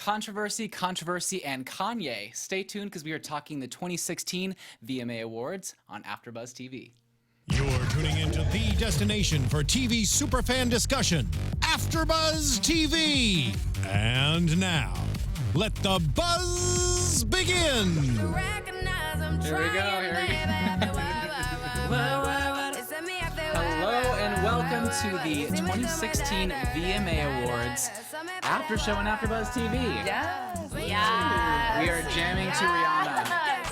controversy, and Kanye. Stay tuned because we are talking the 2016 VMA Awards on AFTERBUZZ TV. You're tuning into the destination for TV superfan discussion, AFTERBUZZ TV. And now, let the buzz begin. Here we go. Hello and welcome to the 2016 VMA Awards After Show on AFTERBUZZ TV. Yes. We are jamming to Rihanna.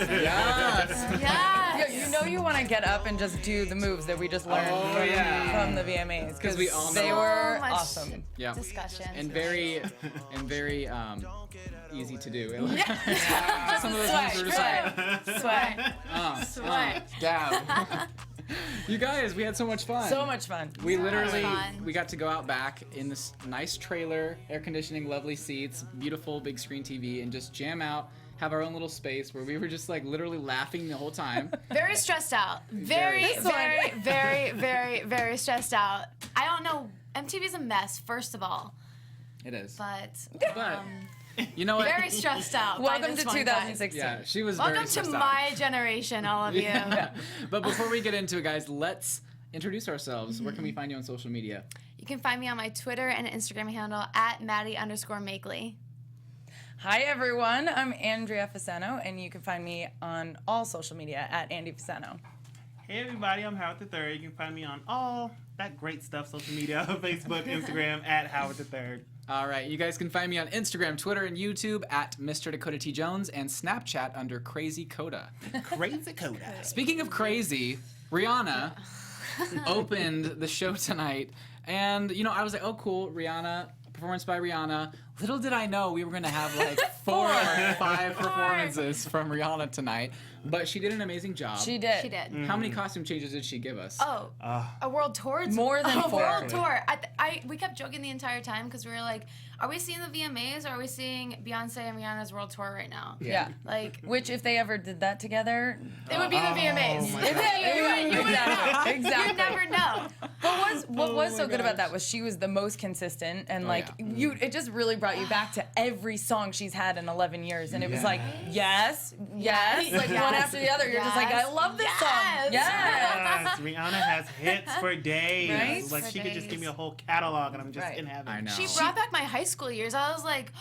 Yes. Yes. You know you want to get up and just do the moves that we just learned from the VMAs because we all know they were awesome. Yeah. Discussions and very easy to do. Some of those Sweat. moves were just like sweat. Dab. You guys, we had so much fun. So much fun. We literally, we got to go out back in this nice trailer, air conditioning, lovely seats, beautiful big screen TV, and just jam out, have our own little space where we were just like literally laughing the whole time. Very stressed out. Very stressed out. I don't know. MTV's a mess, first of all. It is. But you know what? very stressed out. Welcome to 2016. Yeah, she was Welcome very to stressed out. my generation, all of you. Yeah. But before we get into it, guys, let's introduce ourselves. Where can we find you on social media? You can find me on my Twitter and Instagram handle at Maddie_Makely. Hi everyone, I'm Andrea Fasano, and you can find me on all social media at Andy Fasano. Hey everybody, I'm Howard III. You can find me on all that great stuff, social media, Facebook, Instagram, at Howard III. All right, you guys can find me on Instagram, Twitter, and YouTube at Mr. Dakota T. Jones and Snapchat under Crazy Coda. Crazy Coda. Speaking of crazy, Rihanna opened the show tonight, and you know, I was like, oh cool, Rihanna, performance by Rihanna. Little did I know we were going to have like 4 or 5 performances from Rihanna tonight, but she did an amazing job. She did. She did. How many costume changes did she give us? Oh, a world tour? More than 4. World tour. We kept joking the entire time because we were like, are we seeing the VMAs or are we seeing Beyonce and Rihanna's world tour right now? Yeah. Like, Which, if they ever did that together, it would be the VMAs. Exactly. You'd never know. But what was so good about that was she was the most consistent, and it just really brought you back to every song she's had in 11 years, and it was like yes, like one after the other. You're just like, I love this song. Yes, Rihanna has hits for days. Right? Like For she could just days. give me a whole catalog, and I'm just in heaven. I know. She brought back my high school years. I was like,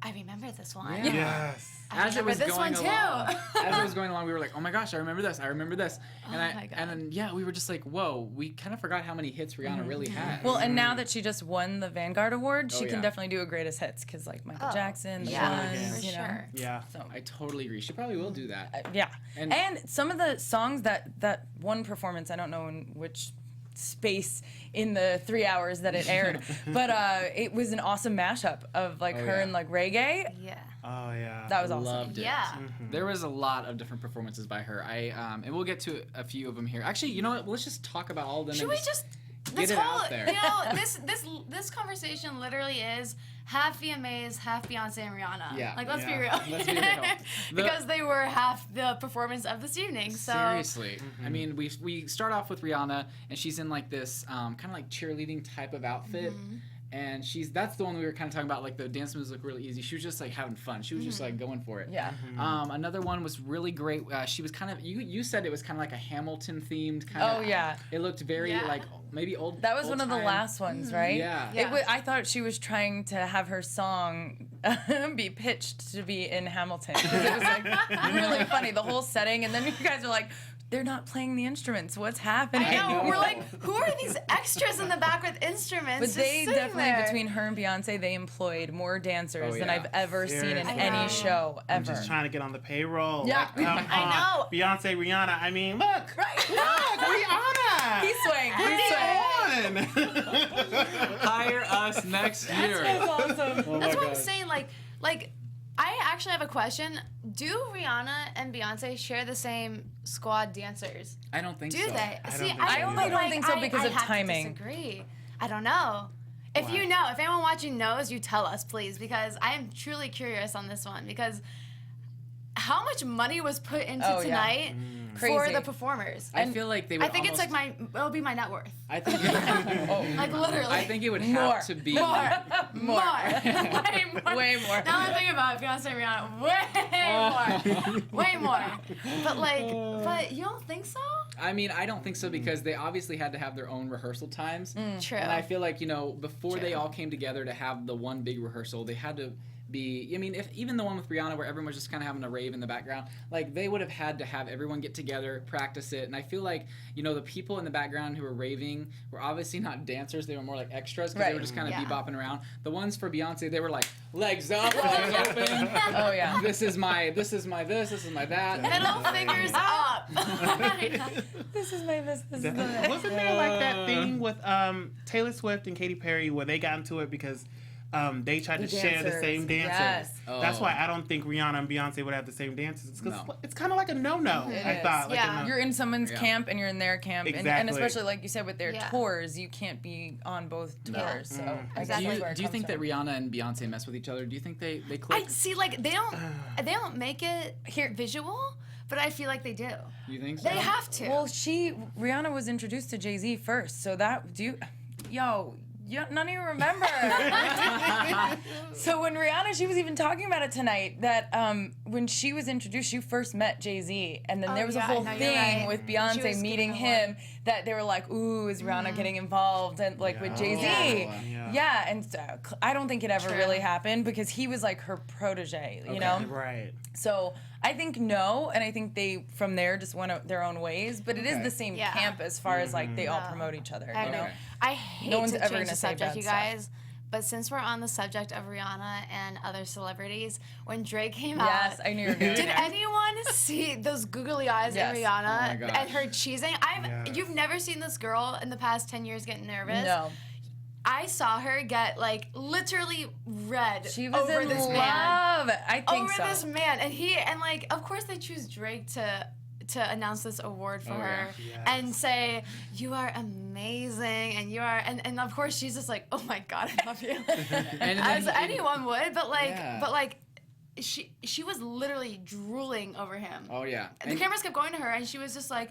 I remember this one. Yeah. Yes. As it was this going one, along, too. as it was going along, we were like, "Oh my gosh, I remember this! I remember this!" And my God. and then we were just like, "Whoa!" We kind of forgot how many hits Rihanna really had. Well, and now that she just won the Vanguard Award, she yeah. can definitely do a greatest hits because like Michael Jackson, the Yeah, Ones, for you know. sure. Yeah. So I totally agree. She probably will do that. yeah, And- and some of the songs that one performance, I don't know in which space in the 3 hours that it aired, but it was an awesome mashup of like her and like reggae. Yeah. Oh yeah. That was awesome. Loved it. Yeah. There was a lot of different performances by her. And we'll get to a few of them here. Actually, you know what? Let's just talk about all of them. Should and we just get it out there? You know, this conversation literally is half VMAs, half Beyonce and Rihanna. Yeah. Like, let's be real. Let's be real. Because they were half the performance of this evening. So Seriously. I mean, we start off with Rihanna, and she's in like this kind of like cheerleading type of outfit. And that's the one we were kind of talking about, like the dance moves look really easy. She was just like having fun. She was just like going for it. Yeah. Another one was really great. She was kind of, you said it was kind of like a Hamilton themed kind of. Oh yeah. It looked very like maybe old. That was one of the old-time. last ones, right? Yeah. Yeah. I thought she was trying to have her song be pitched to be in Hamilton. 'Cause it was like really funny, the whole setting, and then you guys are like, they're not playing the instruments. What's happening? I know. We're like, who are these extras in the back with instruments? But just they sitting definitely, there? between her and Beyonce, they employed more dancers than yeah. I've ever seen in Seriously. any show ever. I'm just trying to get on the payroll. Yeah. Like, come on. I know. Beyonce, Rihanna. I mean, look. Right. Look, Rihanna. He's swaying. Hire us next year. That's awesome. Oh my That's what I'm God. saying. Like, I actually have a question. Do Rihanna and Beyonce share the same squad dancers? I don't think Do so. they? don't See, think I so only either. don't think so because of have to timing. disagree. I don't know. If you know, if anyone watching knows, you tell us, please, because I am truly curious on this one. Because how much money was put into Oh, yeah. tonight Crazy. the performers. I feel like they would I think almost, it's like it'll be my net worth. I think Like literally. I think it would have More. to be more. Way more. Way more. Now I'm thinking about Beyonce and Rihanna. Way more. But you don't think so? I mean, I don't think so because they obviously had to have their own rehearsal times. True. And I feel like, before they all came together to have the one big rehearsal, they had to be, I mean, if even the one with Rihanna where everyone was just kind of having a rave in the background, like they would have had to have everyone get together, practice it. And I feel like, the people in the background who were raving were obviously not dancers. They were more like extras because they were just kind of bebopping around. The ones for Beyonce, they were like, legs up, legs open. Oh, yeah. This is my this, this is my that. Middle fingers up. This is my this is my Wasn't there like that thing with Taylor Swift and Katy Perry where they got into it because they tried to share the same dancers? Yes. That's why I don't think Rihanna and Beyonce would have the same dances. Because it's kind of like a no-no, I is. thought. Like Yeah. You're in someone's camp and you're in their camp, and Exactly. especially like you said with their Yeah. tours, you can't be on both tours. So I guess Exactly. that's where it Do you comes think that from. Rihanna and Beyonce mess with each other? Do you think they I click? see, like they don't make it here visual, but I feel like they do. You think so? They have to. Well, Rihanna was introduced to Jay-Z first, so that none of you remember. So when Rihanna, she was even talking about it tonight, that when she was introduced, she first met Jay-Z, and then there was a whole no, you're thing right. with She Beyonce was meeting giving him that they were like, ooh, is Rihanna getting involved? And like with Jay-Z. Yeah. And so, I don't think it ever True. really happened because he was like her protege, you know? Right. So I think no, and I think they from there just went their own ways. But it is the same Yeah. camp as far as like they all promote each other. I You know, agree. I hate No one's to ever change gonna the say subject, bad you stuff. guys. But since we're on the subject of Rihanna and other celebrities, when Drake came yes, out, I knew you were going did anyone see those googly eyes Yes. in Rihanna Oh my gosh. and her cheesing? You've never seen this girl in the past 10 years get nervous? No, I saw her get like literally red she was over in this love. man. I think Over so. this man, and like of course they choose Drake to announce this award for her yeah. and say you are amazing and you are and of course she's just like, oh my god, I love you, And as then- anyone would, but Yeah. like she was literally drooling over him. Oh yeah. The cameras kept going to her and she was just like,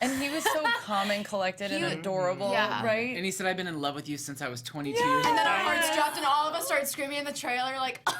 And he was so calm and collected and adorable, Yeah. right? And he said, I've been in love with you since I was 22 years and old. then our hearts dropped and all of us started screaming in the trailer like, oh,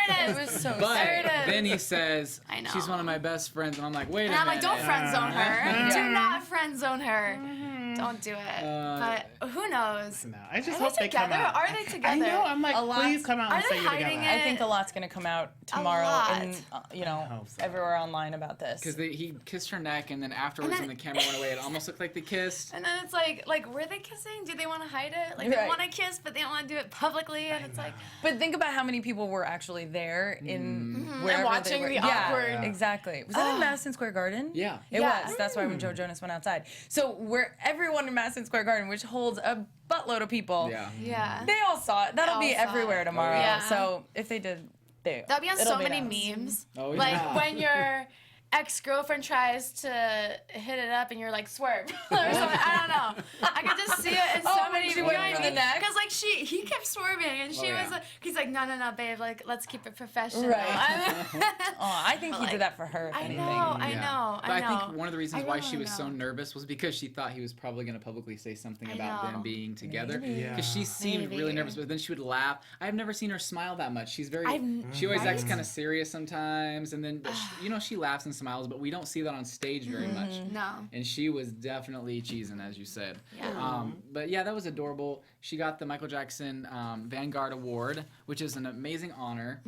there it It is. was so But There it is. then he says, I know. she's one of my best friends. And I'm like, wait a And I'm minute. like, don't friend zone her. Do not friend zone her. Mm-hmm. Don't do it. But who knows? No, I just Are hope they they come together? out. Are they together? I know. I'm like, A lot- please come out Are and they say you're hiding together. I think a lot's gonna come out tomorrow, lot. and hope so. everywhere online about this. Because he kissed her neck, and then afterwards, And then- when the camera went away, it almost looked like they kissed. And then it's like, were they kissing? Do they want to hide it? Like, they Right. want to kiss, but they don't want to do it publicly. And it's like, But think about how many people were actually there in wherever And watching they were. the Yeah, awkward- exactly. Was that in Madison Square Garden? Yeah. It Yeah. was. That's why when Joe Jonas went outside. So where everyone in Madison Square Garden, which holds a buttload of people, Yeah. yeah. they all saw it. That'll all be saw everywhere it. tomorrow. Yeah. So if they did, That'd be on it'll so many announced. memes. Oh, Like yeah. when your ex-girlfriend tries to hit it up and you're like, swerve. Or something. I don't know. I could just see it in so Oh, when many she went for the neck? Because like he kept swerving and she Oh, was yeah. like, he's like, no, babe, like let's keep it professional. Right. I think he like, did that for her. If I anything. know, I Yeah. know, But I I know. think one of the reasons I why really she was so know. nervous was because she thought he was probably going to publicly say something I about know. them being together. Maybe. Because she seemed really Maybe. nervous, but then she would laugh. I've never seen her smile that much. She's very. She always acts Right? kind of serious sometimes, and then but she laughs and smiles, but we don't see that on stage very much. No. And she was definitely cheesing, as you said. Yeah. But yeah, that was adorable. She got the Michael Jackson Vanguard Award, which is an amazing honor.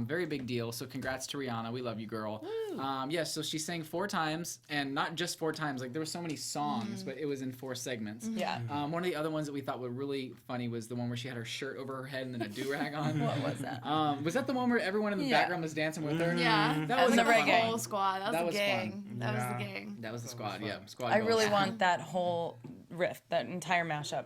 Very big deal. So congrats to Rihanna. We love you, girl. Yeah, so she sang 4 times, and not just 4 times. Like there were so many songs, but it was in 4 segments. Yeah. One of the other ones that we thought were really funny was the one where she had her shirt over her head and then a do-rag on. What was that? Was that the one where everyone in the Yeah. background was dancing with her? Yeah. That was the a fun reggae. one. Whole squad. That was That the was gang. fun. That was Yeah. the gang. That was the squad, yeah. Squad I goals. really want that whole riff, that entire mashup.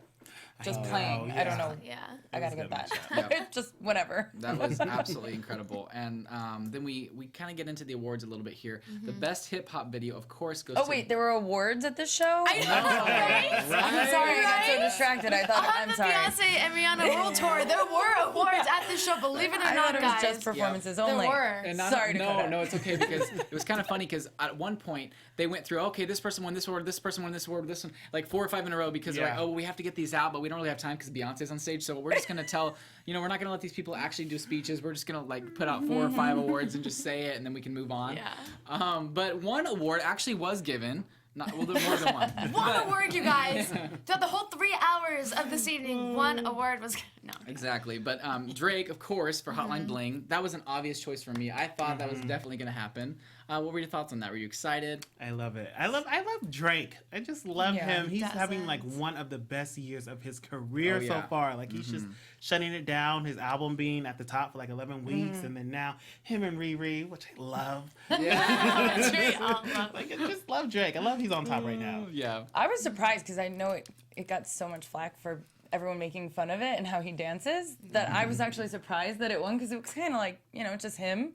just playing. yeah. I don't know. Yeah. I gotta It get was that. a good matchup. Just whatever. That was absolutely incredible. And then we kind of get into the awards a little bit here. The best hip hop video, of course, goes Oh to. wait, there were awards at this show. I know, right? I'm sorry, I got so Right? distracted. I thought. On I'm the sorry. Beyonce and Rihanna World Tour, there were awards at this show. Believe it or I not, thought it was guys. just performances there only. were. And Sorry, Dakota. no, it's okay because it was kind of funny because at one point they went through, okay, this person won this award, this person won this award, this one, like 4 or 5 in a row because they're like, Yeah. oh, we have to get these out, but we don't really have time because Beyonce's on stage, so we're just gonna tell, we're not gonna let these people actually do speeches. We're just gonna like put out 4 or 5 awards and just say it, and then we can move on. Yeah. But one award actually was given. Well, there more than one. One award, you guys. Throughout the whole 3 hours of this evening, one award was. No. Exactly, but Drake, of course, for Hotline Bling, that was an obvious choice for me. I thought that was definitely going to happen. What were your thoughts on that? Were you excited? I love it. I love Drake. I just love Yeah. him. He's Doesn't. having like one of the best years of his career Oh, yeah. so far. Like he's just shutting it down. His album being at the top for like 11 weeks, and then now him and Riri, which I love. Yeah. Like I just love Drake. I love he's on top right now. Yeah. I was surprised because I know it got so much flack for everyone making fun of it and how he dances that I was actually surprised that it won because it was kind of like just him,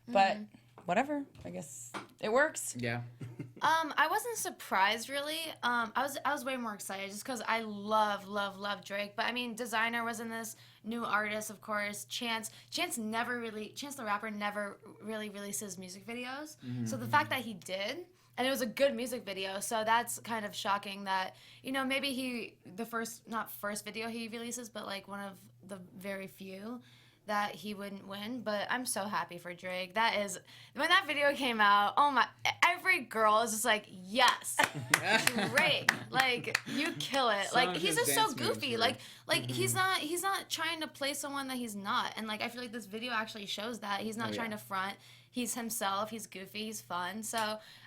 but whatever. I guess it works. Yeah. I wasn't surprised really. I was way more excited just because I love Drake. But I mean, Designer was in this, new artist, of course. Chance the rapper never really releases music videos. So the fact that he did, and it was a good music video, so that's kind of shocking that maybe not first video he releases, but like one of the very few that he wouldn't win. But I'm so happy for Drake. That is, when that video came out, oh my, every girl is just like, yes, Drake, like you kill it. Some Like of he's his just so dance moves goofy. were- Like he's not trying to play someone that he's not. And like I feel like this video actually shows that he's not trying to front. He's himself. He's goofy. He's fun. So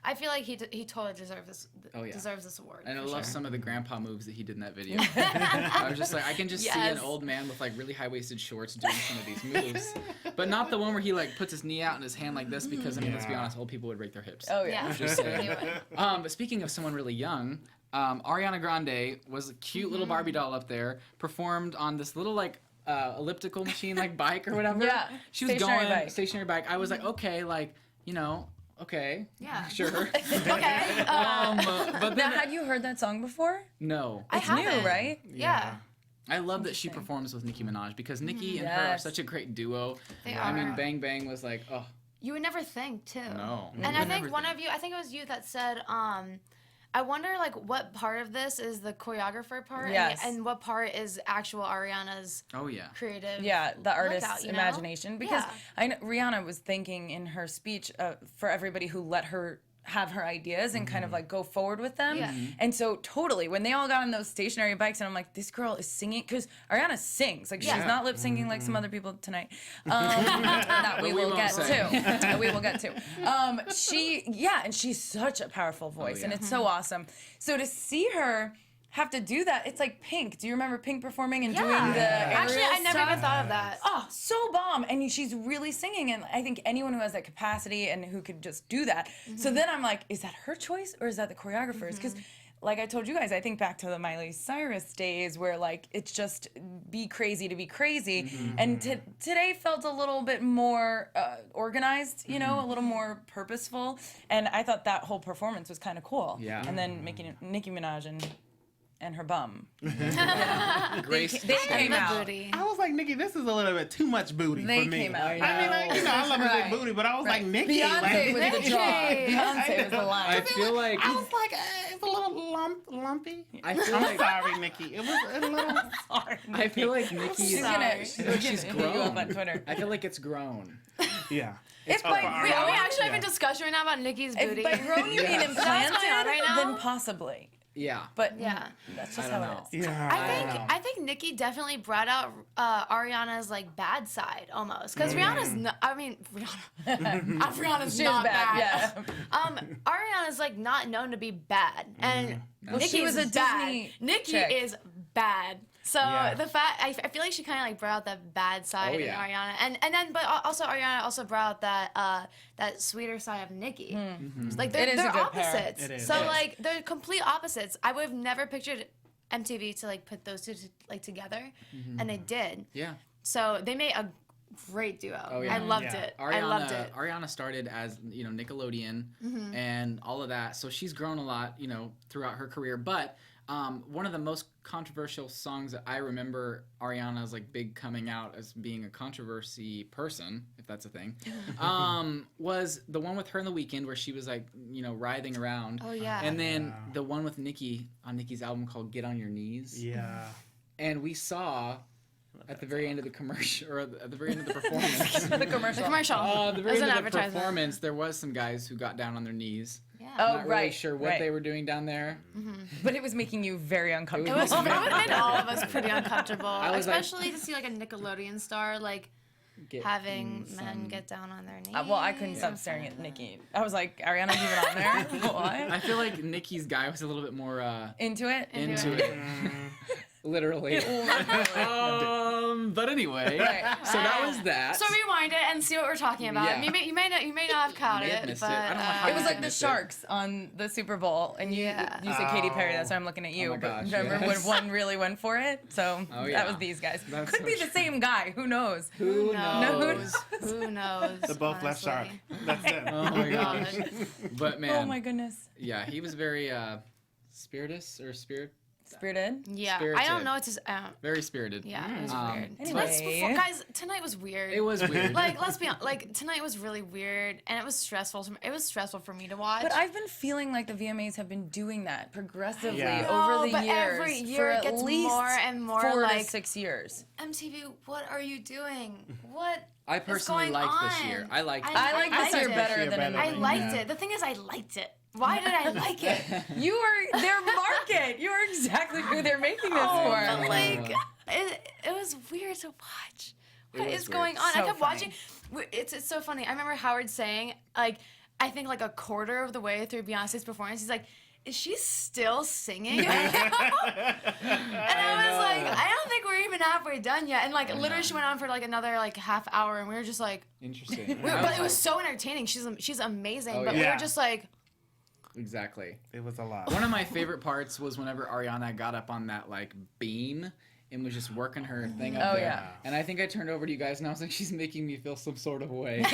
I feel like he totally deserves this. Deserves this award. And I for love sure. some of the grandpa moves that he did in that video. I was just like, I can just see an Yes. old man with like really high-waisted shorts doing some of these moves, but not the one where he like puts his knee out and his hand like this because I mean, let's be Yeah. honest, old people would break their hips. Oh yeah. Yeah, Just saying. really would. But speaking of someone really young, Ariana Grande was a cute little Barbie doll up there, performed on this little like elliptical machine like bike or whatever. Yeah, she was stationary going bike. stationary bike. I was like, okay, like okay, Yeah. sure. Okay. But Now, then had you heard that song before? no. I It's new, haven't. right? Yeah. I love that she performs with Nicki Minaj because Nicki and her are Yes. such a great duo. They I mean, are. Bang Bang was like, oh You would never think too. no. And I think one of you, I think it was you that said, I wonder like what part of this is the choreographer part, Yes. and what part is actual Ariana's Oh yeah. creative. Yeah, the artist's lookout, you know? imagination. Because Yeah. I know Rihanna was thinking in her speech for everybody who let her have her ideas and kind of like go forward with them. Yeah. And so totally, when they all got on those stationary bikes, and I'm like, this girl is singing, because Ariana sings. Like she's Yeah. not lip syncing like some other people tonight. That we we will won't get say. to. We will get to. And she's such a powerful voice, and yeah. it's so awesome. So to see her have to do that, it's like Pink. Do you remember Pink performing and doing the Actually, aerial I never stuff? even thought of that. Oh, so bomb. And she's really singing. And I think anyone who has that capacity and who could just do that. So then I'm like, is that her choice or is that the choreographer's? Because like I told you guys, I think back to the Miley Cyrus days where like it's just be crazy to be crazy. And today felt a little bit more organized, a little more purposeful. And I thought that whole performance was kind of cool. Yeah. And then making it Nicki Minaj and her bum. Grace. They came the out. booty. I was like, Nikki, this is a little bit too much booty They for me. came out. I mean, I love a Right. big booty, but I was like, Nikki, Beyonce like, was the draw. Beyonce was the I line. feel like I was like, it's a little lumpy. I feel I'm like sorry, Nikki. It was a little. I feel like Nikki's She's gonna she's hit you up grown. on Twitter. I feel like it's grown. Yeah. If tough by for grown- Wait, are we Ariana. actually having a discussion right now about Nicki's booty? If by grown you mean Yeah. implanted, That's going on right now? then possibly. Yeah. But Yeah. that's I just don't how know. it is. Yeah. I think Nicki definitely brought out Ariana's like bad side almost, because Rihanna's not. I mean, Rihanna's She not is bad. bad. Yeah. Ariana's like not known to be bad, and Nicki she was is a bad. Disney Nicki chick. is bad. So Yeah. the fact I feel like she kind of like brought out that bad side Oh, in yeah. Ariana, and then but also Ariana also brought out that sweeter side of Nicki. Like It is they're a good pair. opposites. It is. So It is. like they're complete opposites. I would have never pictured MTV to like put those two like together, and they did. Yeah. So they made a great duo. Oh, yeah. I loved Yeah. it. I loved it. Ariana started as, Nickelodeon and all of that. So she's grown a lot, throughout her career. But one of the most controversial songs that I remember Ariana's like big coming out as being a controversy person, if that's a thing, was the one with her in The Weeknd where she was like, writhing around. Oh yeah. And then the one with Nicki on Nicki's album called Get On Your Knees. Yeah. And we saw at the very end of the commercial, or at the very end of the performance. The commercial. The commercial. The very As an end of the advertisement. performance, there was some guys who got down on their knees. Yeah. Oh, Not really right, sure what right. they were doing down there. But it was making you very uncomfortable. It was it made all of us pretty uncomfortable, was like- especially to see like a Nickelodeon star like having men get down on their knees. Well, I couldn't stop staring at Nicki. I was like, Ariana's even on there? I What? feel like Nicki's guy was a little bit more Into it? into it. Literally. But anyway, Right. so that was that. So rewind it and see what we're talking about. Yeah. You may not have caught You may have it, missed but it. I don't know how It was I like the missed it. Sharks on the Super Bowl, and you Yeah. said Katy Perry. That's why I'm looking at you. my But gosh, remember yes. when one really went for it? So Oh, yeah. that was these guys. That's Could so be the same guy. Who knows? Who knows? Who knows? The both left shark. honestly. That's it. Oh my God. gosh. But man, Oh my goodness. yeah, he was very spirited. Spirited. Yeah, I Spirited. don't know what to say. Very spirited. Yeah, it was weird. Anyway. Guys, tonight was weird. It was weird. Like, let's be honest. Like, tonight was really weird, and it was stressful. It was stressful for me to watch. But I've been feeling like the VMAs have been doing that progressively Yeah. over the but years. every year for it at gets least more and more 4 to like 6 years. MTV, what are you doing? What? I is personally going liked this on? year. I liked it. I like this year it. better Year than better. I anything. liked it. The thing is, I liked it. Why did I like it? You are their market. You are exactly who they're making this for. But like, it was weird to watch. What was is going weird. on? I So kept funny. watching. It's so funny. I remember Howard saying, like, I think like a quarter of the way through Beyonce's performance, he's like, is she still singing? And I was like, I don't think we're even halfway done yet. And like, literally, she went on for like another like half hour, and we were just like, Interesting. but it was so entertaining. She's amazing, Oh, but we yeah. were just like, Exactly. It was a lot. One of my favorite parts was whenever Ariana got up on that like beam and was just working her thing up Oh, there. yeah. And I think I turned over to you guys and I was like, she's making me feel some sort of way.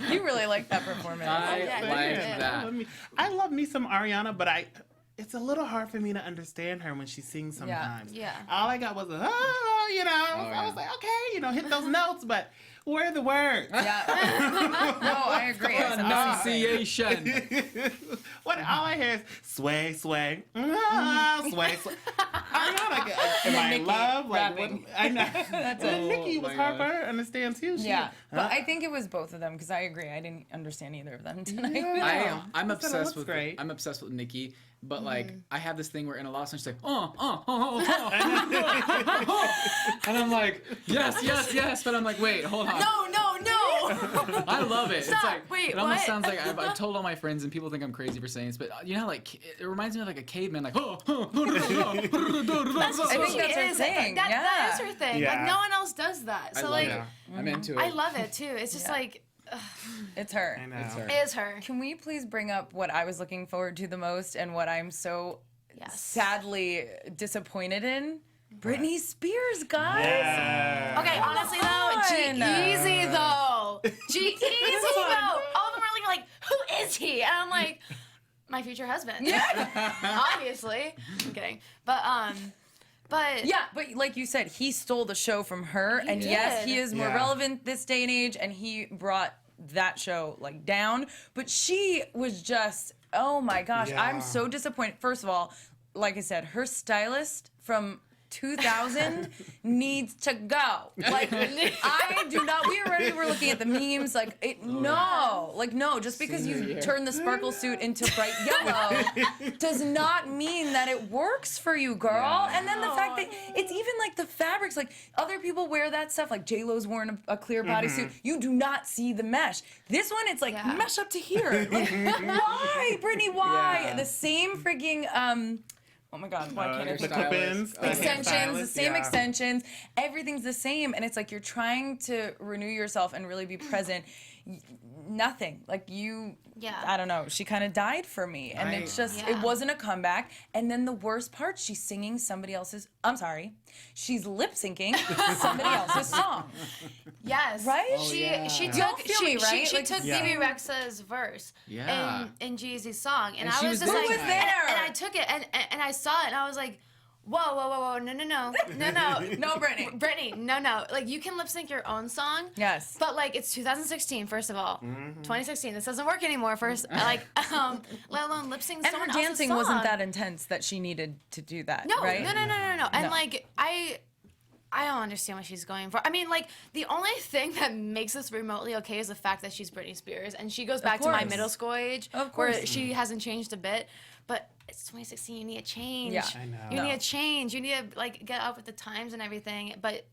You really like that performance. I yeah, liked yeah. that. I love me some Ariana, but it's a little hard for me to understand her when she sings sometimes. Yeah. All I got was I was like, okay, hit those notes, but where are the words? Yeah. No, I agree. It's awesome. Enunciation. All I hear is sway, sway, sway, sway. Ariana, am I in Nicki love? Like, what, rapping. I know. That's And it. Nicki was my hard for gosh. her to understand too. Yeah, but I think it was both of them because I agree. I didn't understand either of them tonight. I'm This kinda obsessed looks with great. I'm obsessed with Nicki, but like Mm-hmm. I have this thing where in a lot of songs she's like, and I'm like, yes, but I'm like, wait, hold on. no. I love it. Stop. It's like, Wait, it almost what? sounds like I've told all my friends and people think I'm crazy for saying this, but you know how like it reminds me of like a caveman, like That's I what think she that's her is. thing, That yeah. is her thing. Yeah. Like no one else does that. I So love like, it. I'm into it. I love it too. It's just Yeah. like, It's her. I know. It's her. it is her. Can we please bring up what I was looking forward to the most and what I'm so Yes. sadly disappointed in? Britney Spears, guys. Yeah. Okay, honestly though, on. G-Eazy though. G-Eazy though. All of them are like, who is he? And I'm like, my future husband. Obviously. I'm kidding. But Yeah, but like you said, he stole the show from her, and yes, did. he is more Yeah. relevant this day and age, and he brought that show like down. But she was just, oh my gosh, Yeah. I'm so disappointed. First of all, like I said, her stylist from 2000 needs to go. Like, I do not. We already were looking at the memes. Like, no. Just because Senior you year. turn the sparkle suit into bright yellow does not mean that it works for you, girl. Yeah. And then the fact that it's even like the fabrics. Like, other people wear that stuff. Like J-Lo's wearing a clear bodysuit. You do not see the mesh. This one, it's like Yeah. mesh up to here. Like, why, Brittany? Why? Yeah. The same frigging oh my God, why can't I The think of stylist. clip-ins, the extensions, the hairstylist, same yeah. extensions, everything's the same, and it's like you're trying to renew yourself and really be present. nothing. Like you, Yeah. I don't know. She kind of died for me, and it's just it Yeah. wasn't a comeback. And then the worst part, she's singing somebody else's. I'm sorry, she's lip syncing somebody else's song. Yes. Right? Oh, She yeah. she Y'all took feel me, right? she Like, took Yeah. BB Rexha's verse Yeah. in G-Eazy's song, and And I she was was just there like, Who was there? and I took it and I saw it and I was like, whoa, no, No, Brittany. Brittany, no, like you can lip sync your own song. Yes. But like it's 2016, first of all, 2016. This doesn't work anymore. First, like, let alone lip sync And someone her else's dancing song. wasn't that intense that she needed to do that. No, right? no. And No. like I don't understand what she's going for. I mean, like the only thing that makes this remotely okay is the fact that she's Britney Spears and she goes back to my course. middle school age, Of where course. she hasn't changed a bit. But it's 2016. You need a change. Yeah. I know. You need a change. You need to like get up with the times and everything. But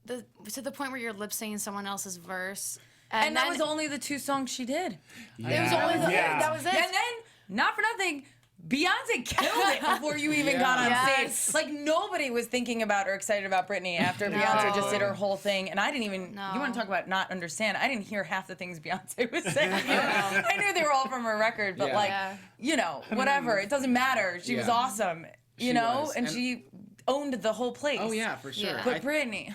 to the point where you're lip syncing someone else's verse. And that then- was only the 2 songs she did. it was only that was it. And then, not for nothing, Beyonce killed it before you even got on Yes. stage. Like, nobody was thinking about or excited about Britney after Beyonce just did her whole thing. And I didn't even, No. you want to talk about not understand, I didn't hear half the things Beyonce was saying. I knew they were all from her record, but like, Yeah. you know, whatever. It doesn't matter. She was Yeah. awesome, you She know? was. And And- she owned the whole place. Oh yeah, for sure. Yeah. But Britney.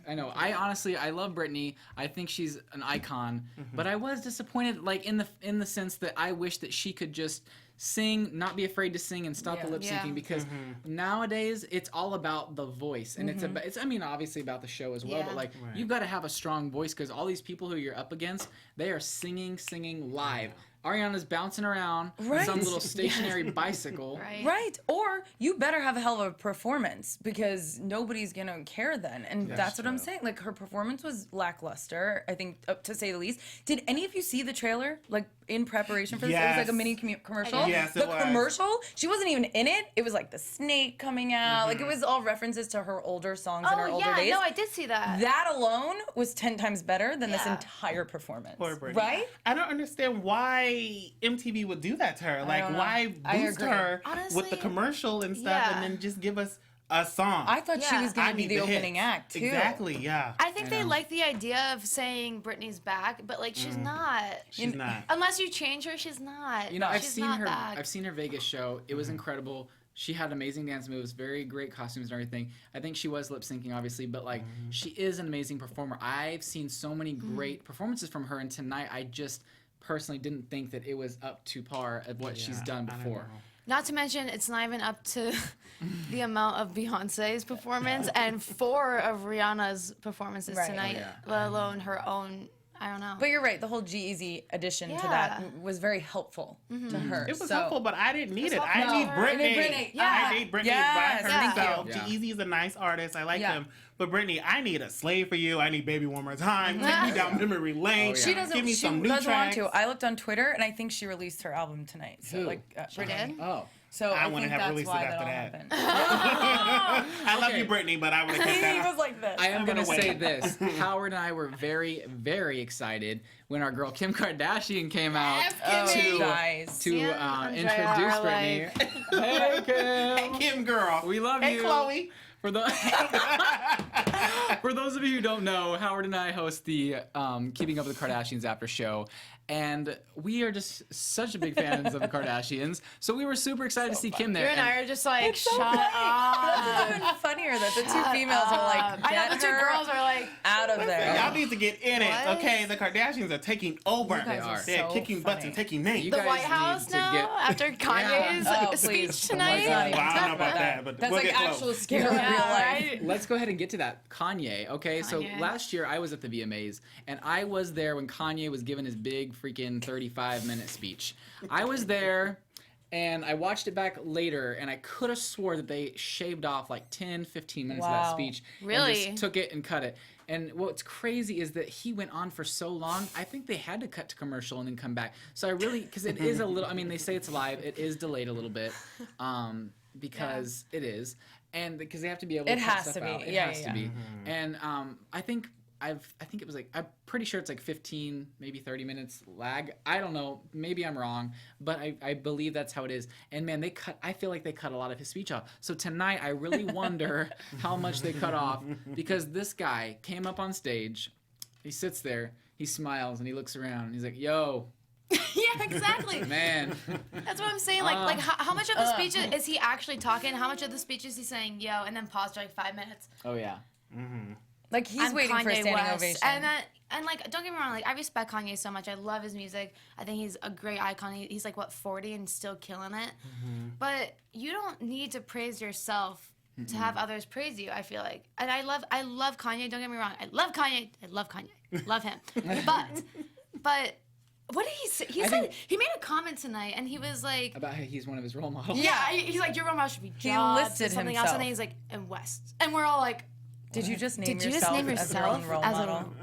I know. I honestly, I love Britney. I think she's an icon. But I was disappointed, like in the sense that I wish that she could just sing, not be afraid to sing, and stop the Yeah. lip syncing. Yeah. Because nowadays it's all about the voice, and it's about. It's I mean, obviously about the show as well. Yeah. But like, you've got to have a strong voice because all these people who you're up against, they are singing live. Ariana's bouncing around on Right. some little stationary bicycle. Right. Right. Or you better have a hell of a performance because nobody's going to care then. And that's what I'm saying. Like, her performance was lackluster, I think, to say the least. Did any of you see the trailer, like, in preparation for this? It was like a Yes. mini commercial. Yes, it the was. commercial, she wasn't even in it. It was like the snake coming out. Like, it was all references to her older songs and her Oh older yeah, days. no, I did see that. That alone was 10 times better than this Yeah. entire performance. Poor Britney. Right? I don't understand why MTV would do that to her. Like, don't know. why I boost agree. her with Honestly, the commercial and stuff, yeah. and then just give us a song? I thought she Yeah. was going I to be need the the hits. opening act, too. Exactly. Yeah. I think they like the idea of saying Britney's back, but like she's not. She's not. Unless you change her, she's not. You know, I've she's seen not her. back. I've seen her Vegas show. It was incredible. She had amazing dance moves, very great costumes and everything. I think she was lip syncing, obviously, but like she is an amazing performer. I've seen so many great performances from her, and tonight I just personally didn't think that it was up to par of what she's done I don't before. know. Not to mention, it's not even up to the amount of Beyonce's performance and 4 of Rihanna's performances Right. tonight, Oh, yeah. let alone her own. I don't know. But you're right. The whole G-Eazy addition to Yeah. that was very helpful to her. It was So- helpful, but I didn't need it. helpful. I need No. Britney. I need Britney. Yeah. I need Britney Yes. by Thank herself. you. G-Eazy is a nice artist. I like Yeah. him. But Britney, I need a slave for you. I need Baby One More Time. Take me down memory lane. Oh, yeah. She doesn't. Give me She some new doesn't want tracks. to. I looked on Twitter and I think she released her album tonight. So Who? she Britney. did? Oh. So I I, wouldn't think have that's released why it that all after happened. I love Okay. you, Britney, but I would have kept he that. was like this. I am I'm going to gonna say wait. this. Howard and I were very, very excited when our girl Kim Kardashian came out Oh, guys. to Yeah, Andrea, introduce our, Britney. Hey, Kim. Hey, Kim, girl. We love Hey, you. Chloe. For the for those of you who don't know, Howard and I host the Keeping Up with the Kardashians after show, and we are just such a big fans of the Kardashians. So we were super excited to see Kim there. You and I are just like, so shut funny. up. That's even funnier that the two females are like, I know get the two her girls are like, out of there. Y'all need to get in it, What? okay? The Kardashians are taking over. You guys are They're so kicking butts funny. and taking names. You the guys White need House to now get- after Kanye's Oh, please. speech Let's tonight. not even Well, I don't know talk about that, but That's we'll like get close. actual scary real Yeah, life. right? Let's go ahead and get to that. Kanye. Okay, so Kanye. last year I was at the VMAs and I was there when Kanye was giving his big freaking 35-minute speech. I was there and I watched it back later and I could have swore that they shaved off like 10, 15 minutes of that Wow. speech. Really? And just took it and cut it. And what's crazy is that he went on for so long, I think they had to cut to commercial and then come back. So I really, because it is a little, I mean, they say it's live, it is delayed a little bit, because it is. And because they have to be able to It cut has stuff to be. out. It Yeah, has yeah, to be. Mm-hmm. And I think it was like, I'm pretty sure it's like 15, maybe 30 minutes lag. I don't know. Maybe I'm wrong, but I believe that's how it is. And man, I feel like they cut a lot of his speech off. So tonight, I really wonder how much they cut off because this guy came up on stage He sits there, he smiles, and he looks around, and he's like, yo. Yeah, exactly. Man. That's what I'm saying. Like how much of the speech is he actually talking? How much of the speech is he saying, yo, and then pause for like 5 minutes? Oh, yeah. Like, he's I'm waiting for a Kanye standing West. ovation. And like, don't get me wrong, like, I respect Kanye so much. I love his music. I think he's a great icon. He's like, what, 40 and still killing it? But you don't need to praise yourself to have others praise you, I feel like. And I love Kanye, don't get me wrong. I love Kanye. Love him. But what did he say? He made a comment tonight, and he was like... About how he's one of his role models. Yeah, he's like, your role model should be He Jobs listed or something himself. else, and then he's like, and West. And we're all like... Did you just name Did you yourself just name as your own yourself role as model?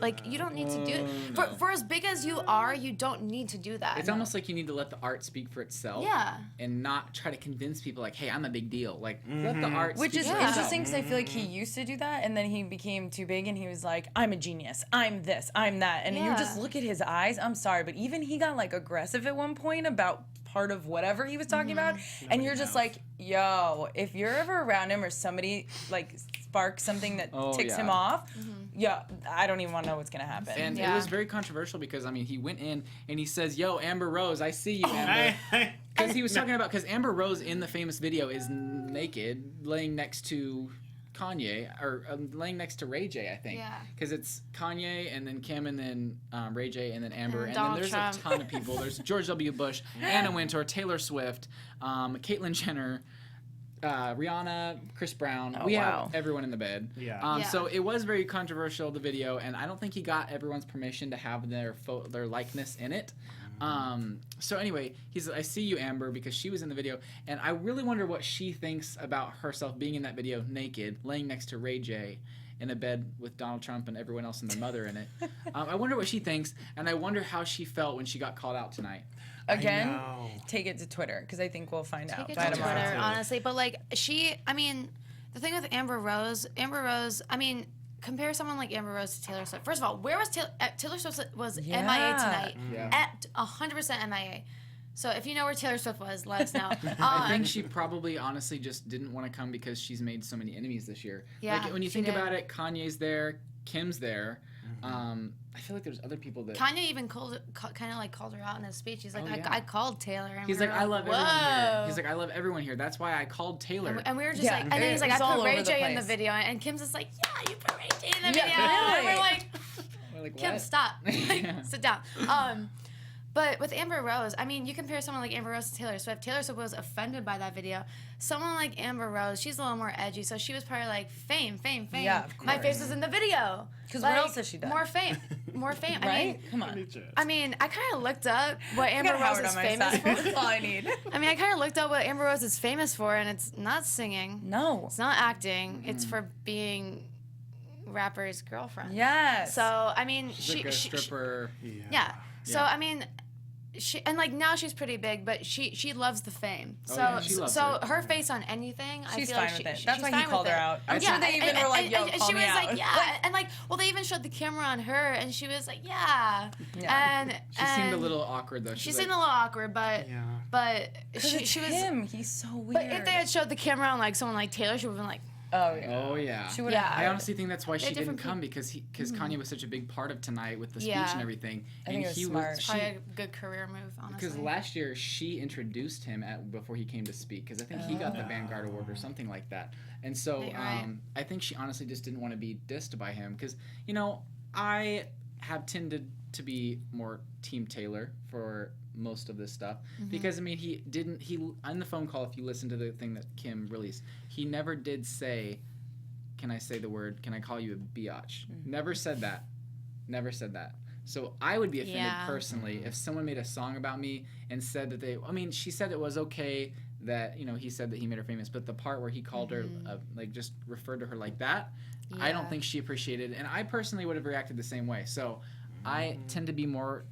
like, you don't need to do it. For as big as you are, you don't need to do that. It's almost like you need to let the art speak for itself. Yeah. And not try to convince people like, hey, I'm a big deal. Like, let the art Which speak is for itself. interesting because I feel like he used to do that, and then he became too big, and he was like, I'm a genius. I'm this. I'm that. And you Yeah. just look at his eyes. I'm sorry, but even he got, like, aggressive at one point about part of whatever he was talking about, and you're just like, yo, if you're ever around him or somebody, like, sparks something that ticks him off, yeah, I don't even want to know what's going to happen. And it was very controversial because, I mean, he went in and he says, yo, Amber Rose, I see you, Amber. Because he was talking about, because Amber Rose in the famous video is naked, laying next to Kanye, or laying next to Ray J, I think. Yeah. Because it's Kanye, and then Kim, and then Ray J, and then Amber. And And then Donald there's Trump. a ton of people. There's George W. Bush, Anna Wintour, Taylor Swift, Caitlyn Jenner, Rihanna, Chris Brown. We have everyone in the bed. Yeah. So it was very controversial, the video, and I don't think he got everyone's permission to have their likeness in it. So anyway, he's I see you, Amber, because she was in the video, and I really wonder what she thinks about herself being in that video naked, laying next to Ray J in a bed with Donald Trump and everyone else and their mother in it. I wonder what she thinks, and I wonder how she felt when she got called out tonight. Again, take it to Twitter, because I think we'll find out Take it by to tomorrow. Twitter, honestly. But like I mean, the thing with Amber Rose, I mean, compare someone like Amber Rose to Taylor Swift. First of all, where was Taylor Swift was MIA tonight? Yeah. At 100% MIA. So if you know where Taylor Swift was, let us know. I think she probably honestly just didn't want to come because she's made so many enemies this year. Yeah, like when you she think did. about it, Kanye's there, Kim's there. I feel like there's other people that. Kanye even called her out in his speech. He's like, Oh, yeah. I called Taylor. And He's we like, were I love everyone here. "Whoa." He's like, I love everyone here. That's why I called Taylor. And we were just Yeah, like, and then he's like, it's I all put Ray over the J in the place. video, and Kim's just like, yeah, you put Ray J in the Yeah, video, and really? we're like, We're like, Kim, what? stop, like, sit down. But with Amber Rose, I mean, you compare someone like Amber Rose to Taylor Swift. Taylor Swift was offended by that video. Someone like Amber Rose, she's a little more edgy, so she was probably like, fame. Yeah, of My course. face was in the video. 'Cause what else has she done? More fame. I Right? mean, Come on. I mean, I kind of looked up what I Amber got Rose Howard is on my famous side. for. That's all I need. I mean, I kind of looked up what Amber Rose is famous for, and it's not singing. No. It's not acting. It's for being rapper's girlfriend. Yes. So, I mean, She's like a stripper. yeah. So, I mean, she and like now she's pretty big, but she loves the fame. Oh, So yeah, she loves it. her face on anything, I She's feel fine like with it. she's That's why fine he called with her it. out. I'm sure they even were like, yo, and call she me was out. like, yeah, and like, well, they even showed the camera on her, and she was like, yeah. And She seemed a little awkward though. She She's seemed like, a little awkward, but she was. him. He's so weird. But if they had showed the camera on like someone like Taylor, she would have been like, oh yeah. Oh yeah. She would Yeah. have. I honestly think that's why she didn't different come because Kanye was such a big part of tonight with the speech Yeah. and everything. I think it was smart. probably a good career move, honestly. Because last year she introduced him before he came to speak because I think he got the Vanguard Award or something like that. And so Right, right. I think she honestly just didn't want to be dissed by him because I have tended to be more Team Taylor for most of this stuff because I mean he on the phone call, if you listen to the thing that Kim released, he never did say, can I say the word, can I call you a biatch? Never said that. So I would be offended personally if someone made a song about me and said that she said it was okay that he said that he made her famous, but the part where he called her like just referred to her like that, I don't think she appreciated it, and I personally would have reacted the same way. So I tend to be more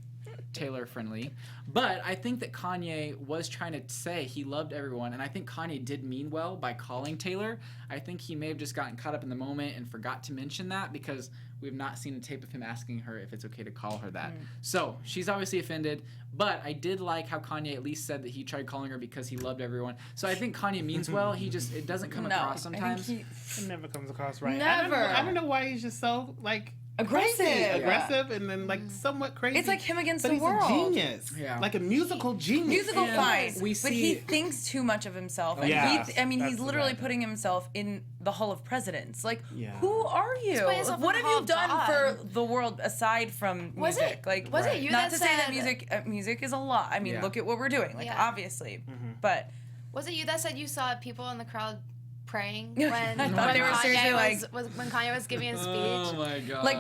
Taylor friendly, but I think that Kanye was trying to say he loved everyone, and I think Kanye did mean well by calling Taylor. I think he may have just gotten caught up in the moment and forgot to mention that because we've not seen a tape of him asking her if it's okay to call her that. So she's obviously offended, but I did like how Kanye at least said that he tried calling her because he loved everyone. So I think Kanye means well. It doesn't come across sometimes. It never comes across right. Never. I don't know why he's just so like aggressive, and then like somewhat crazy. It's like him against but the he's world. a genius, like a musical genius. Musical fine, we but he thinks too much of himself. And he's literally putting himself in the Hall of Presidents. Like, who are you? What have you done for the world aside from music? Was it you not that to said, say that music is a lot. I mean, look at what we're doing. Like, obviously, but was it you that said you saw people in the crowd praying when when Kanye was giving his speech? Oh my god! Like,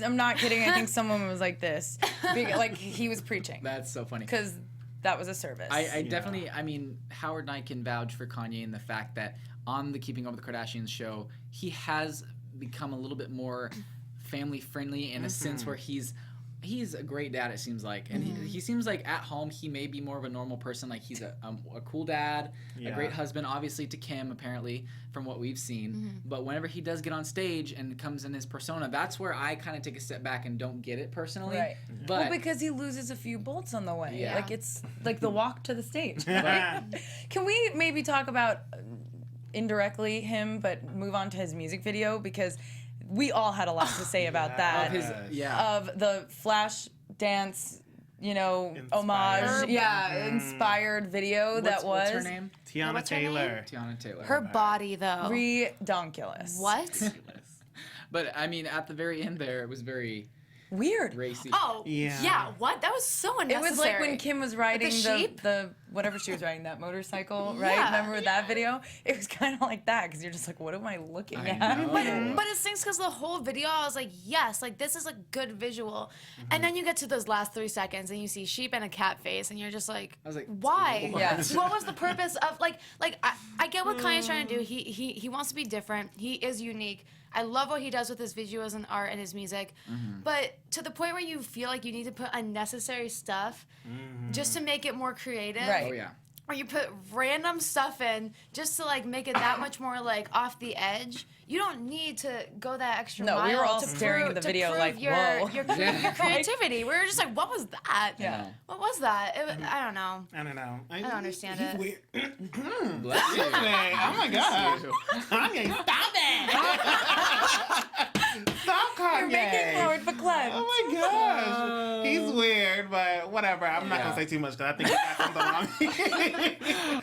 I'm not kidding. I think someone was like this, like he was preaching. That's so funny. Because that was a service. I definitely. I mean, Howard and I can vouch for Kanye in the fact that on the Keeping Up with the Kardashians show, he has become a little bit more family friendly in a sense where he's a great dad, it seems like, and he seems like at home he may be more of a normal person. Like he's a cool dad, a great husband, obviously to Kim apparently from what we've seen. But whenever he does get on stage and comes in his persona, that's where I kind of take a step back and don't get it personally. Right. But because he loses a few bolts on the way. Yeah. Like it's like the walk to the stage. Right? Can we maybe talk about indirectly him, but move on to his music video, because we all had a lot to say about that. Of the flash dance, homage, inspired video that was. What's her name? Tiana Taylor. Tiana Taylor. Her body, though. Redonkulous. What? But I mean, at the very end there, it was very weird. Racy. Oh, yeah. What? That was so unnecessary. It was like when Kim was riding the whatever she was riding, that motorcycle, right? Yeah. Remember that video? It was kind of like that, because you're just like, what am I looking at? But it stinks because the whole video, I was like, yes, like this is a good visual. And then you get to those last 3 seconds and you see sheep and a cat face, and you're just like, I was like, why? Yeah. What was the purpose of I get what Kanye's trying to do. He wants to be different. He is unique. I love what he does with his visuals and art and his music, but to the point where you feel like you need to put unnecessary stuff just to make it more creative. Right. Oh yeah. Or you put random stuff in just to like make it that much more like off the edge. You don't need to go that extra mile. No, we were all to staring prove, at the to video prove like, your, whoa. your creativity. We were just like, what was that? Yeah. What was that? I don't know. I don't know. I don't understand it. Weird. Bless you. Oh my god. Kanye, stop that. Stop Kanye. You're making forward for Clem. Oh my gosh. He's weird, but whatever. I'm not going to say too much because I think he got something on me.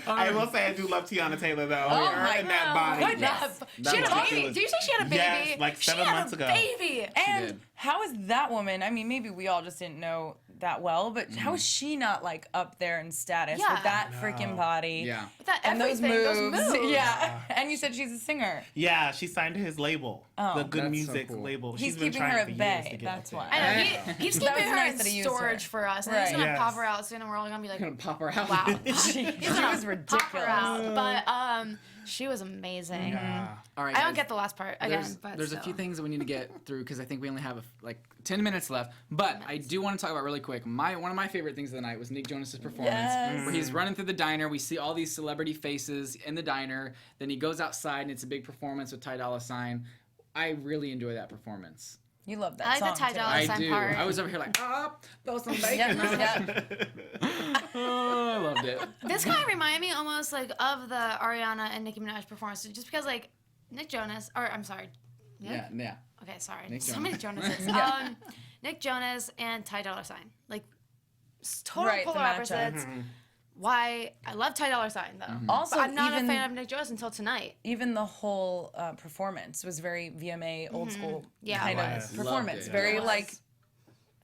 I will say I do love Tiana Taylor, though. Oh her my and that body. goodness. She had a baby. Did you say she had a baby? Yes, like 7 months ago. She had a baby. And how is that woman, I mean, maybe we all just didn't know that well, but how is she not like up there in status with that freaking body? Yeah. With that And those everything, moves. Yeah. And you said she's a singer. Yeah, she signed to his label, the Good That's Music so cool. label. He's She's been keeping trying her for at years bay. to get That's it. why. I know, he's That keeping was her nice in that he used storage her. for us. And Right. he's gonna Yes. pop her out soon, and we're all gonna be like, Gonna pop her out. wow. She was ridiculous. Pop her out. But she was amazing. Yeah. All right. I don't guys. get the last part again. But There's a few things that we need to get through because I think we only have like 10 minutes left. But I do want to talk about really quick. One of my favorite things of the night was Nick Jonas's performance, where he's running through the diner. We see all these celebrity faces in the diner. Then he goes outside and it's a big performance with Ty Dolla $ign. I really enjoy that performance. You love that I like song the Ty too. Dolla I $ign do. part. I was over here like, throw some bacon. Yeah. Oh, I loved it. This kind of reminded me almost like of the Ariana and Nicki Minaj performance, just because like Nick Jonas, or I'm sorry, Nick? Yeah. Okay, sorry, Nick so Jonas. many Jonases. Nick Jonas and Ty Dolla $ign, like total Right, the polar matchup. opposites. Why I love Ty Dolla $ign though. Also, But I'm not even, a fan of Nick Jonas until tonight. even the whole performance was very VMA, old school Yeah, kind it of was. performance. Loved it. Very It was. like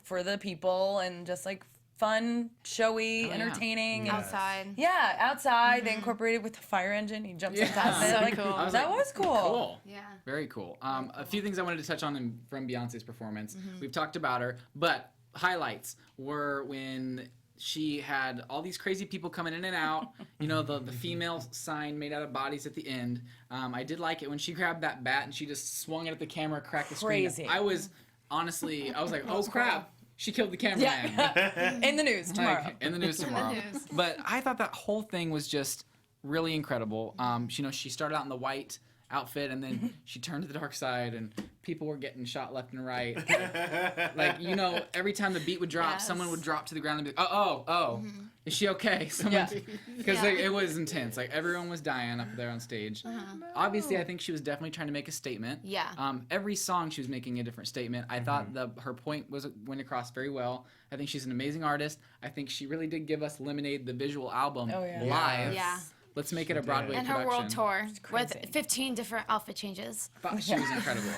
for the people and just like fun, showy, yeah. entertaining. Yes. And, Outside. yeah, outside. They incorporated with the fire engine. He jumps on top of it. So Like, cool. I was that like, was cool. Cool. Yeah. Very cool. A few things I wanted to touch on from Beyonce's performance. We've talked about her, but highlights were when she had all these crazy people coming in and out. You know, the female sign made out of bodies at the end. I did like it when she grabbed that bat and she just swung it at the camera, cracked the screen. Crazy. I was like, oh crap, she killed the cameraman. Yeah. In the news tomorrow. Like, in the news tomorrow. But I thought that whole thing was just really incredible. You know, she started out in the white outfit, and then she turned to the dark side, and people were getting shot left and right. Like, you know, every time the beat would drop, someone would drop to the ground and be like, oh, is she okay? Because it was intense. Like, everyone was dying up there on stage. Obviously, I think she was definitely trying to make a statement. Yeah. Every song she was making a different statement. I thought her point went across very well. I think she's an amazing artist. I think she really did give us Lemonade, the visual album, live. Yeah. Let's make it a Broadway and production. her world tour with 15 different outfit changes. I thought she was incredible.